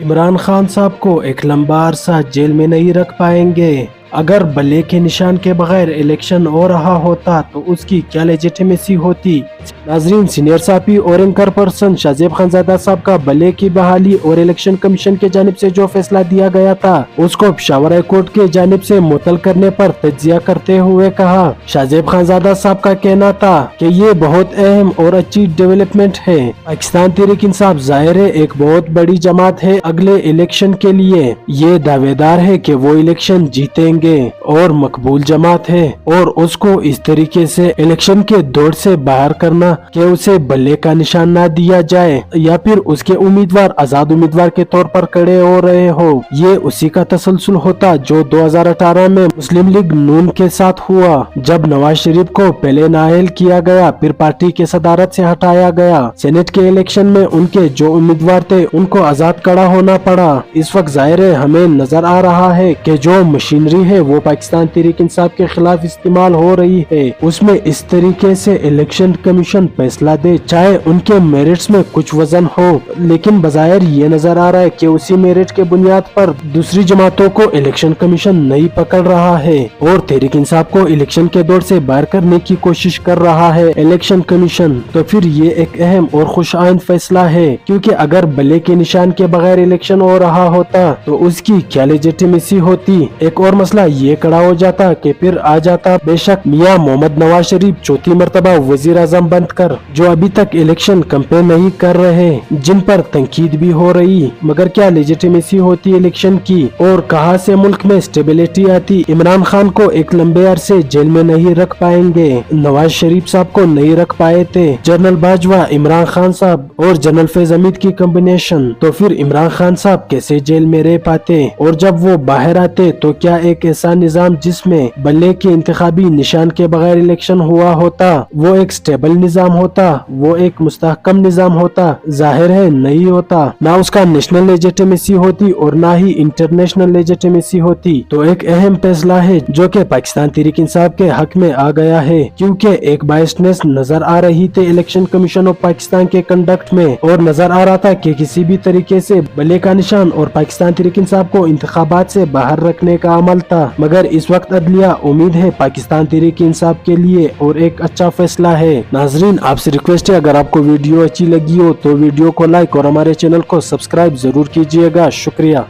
इमरान खान साहब को एक लंबा अरसा जेल में नहीं रख पाएंगे। अगर बल्ले के निशान के बगैर इलेक्शन हो रहा होता तो उसकी क्या लेजिटिमेसी होती। नाजरीन, सीनियर साहबी और एंकर पर्सन शाहजेब खानजादा साहब का बल्ले की बहाली और इलेक्शन कमीशन के जानिब से जो फैसला दिया गया था उसको पेशावर हाई कोर्ट के जानिब से मुअत्तल करने पर तज्जिया करते हुए कहा। शाहजेब खानजादा साहब का कहना था कि ये बहुत अहम और अच्छी डेवलपमेंट है। पाकिस्तान तहरीक इंसाफ जाहिर है एक बहुत बड़ी जमात है अगले इलेक्शन के लिए। ये दावेदार है कि वो इलेक्शन जीतेंगे और मकबूल जमात है और उसको इस तरीके से इलेक्शन के दौड़ से बाहर करना कि उसे बल्ले का निशान ना दिया जाए या फिर उसके उम्मीदवार आजाद उम्मीदवार के तौर पर खड़े हो रहे हो, ये उसी का तसलसल होता जो 2018 में मुस्लिम लीग नून के साथ हुआ, जब नवाज शरीफ को पहले नाअहल किया गया फिर पार्टी के सदारत से हटाया गया। सेनेट के इलेक्शन में उनके जो उम्मीदवार थे उनको आजाद खड़ा होना पड़ा। इस वक्त जाहिर है हमें नजर आ रहा है कि जो मशीनरी है वो पाकिस्तान तहरीक इंसाफ के खिलाफ इस्तेमाल हो रही है, उसमें इस तरीके से इलेक्शन कमीशन फैसला दे चाहे उनके मेरिट्स में कुछ वजन हो, लेकिन बजायर ये नजर आ रहा है कि उसी मेरिट के बुनियाद पर दूसरी जमातों को इलेक्शन कमीशन नहीं पकड़ रहा है और तहरीक इंसाफ को इलेक्शन के दौर से बाहर करने की कोशिश कर रहा है इलेक्शन कमीशन। तो फिर ये एक अहम और खुश आइन फैसला है, क्योंकि अगर बल्ले के निशान के बगैर इलेक्शन हो रहा होता तो उसकी क्या लेजिटिमेसी होती। एक और मसला ये खड़ा हो जाता कि फिर आ जाता बेशक मियां मोहम्मद नवाज शरीफ चौथी मर्तबा वजीर आजम बन कर, जो अभी तक इलेक्शन कैंपेन नहीं कर रहे, जिन पर तनकीद भी हो रही, मगर क्या लेजिटिमेसी होती इलेक्शन की और कहां से मुल्क में स्टेबिलिटी आती। इमरान खान को एक लंबे अरसे जेल में नहीं रख पाएंगे, नवाज शरीफ साहब को नहीं रख पाए थे, जनरल बाजवा, इमरान खान साहब और जनरल फैज हमीद की कॉम्बिनेशन, तो फिर इमरान खान साहब कैसे जेल में रह पाते और जब वो बाहर आते तो क्या एक ऐसा निजाम जिसमें बल्ले के इंतखाबी निशान के बगैर इलेक्शन हुआ होता वो एक स्टेबल निजाम होता, वो एक मुस्तहकम निजाम होता। जाहिर है नहीं होता, ना उसका नेशनल लेजिटिमेसी होती और ना ही इंटरनेशनल लेजिटिमेसी होती। तो एक अहम फैसला है जो कि पाकिस्तान तहरीक इंसाफ के हक में आ गया है, क्योंकि एक बायसनेस नजर आ रही थी इलेक्शन कमीशन ऑफ पाकिस्तान के कंडक्ट में और नजर आ रहा था कि किसी भी तरीके से बल्ले का निशान और पाकिस्तान तहरीक इंसाफ को इंतखाबात से बाहर रखने का अमल था। मगर इस वक्त अदलिया उम्मीद है पाकिस्तान तहरीक इंसाफ के लिए और एक अच्छा फैसला है। नाजरीन, आपसे रिक्वेस्ट है अगर आपको वीडियो अच्छी लगी हो तो वीडियो को लाइक और हमारे चैनल को सब्सक्राइब जरूर कीजिएगा। शुक्रिया।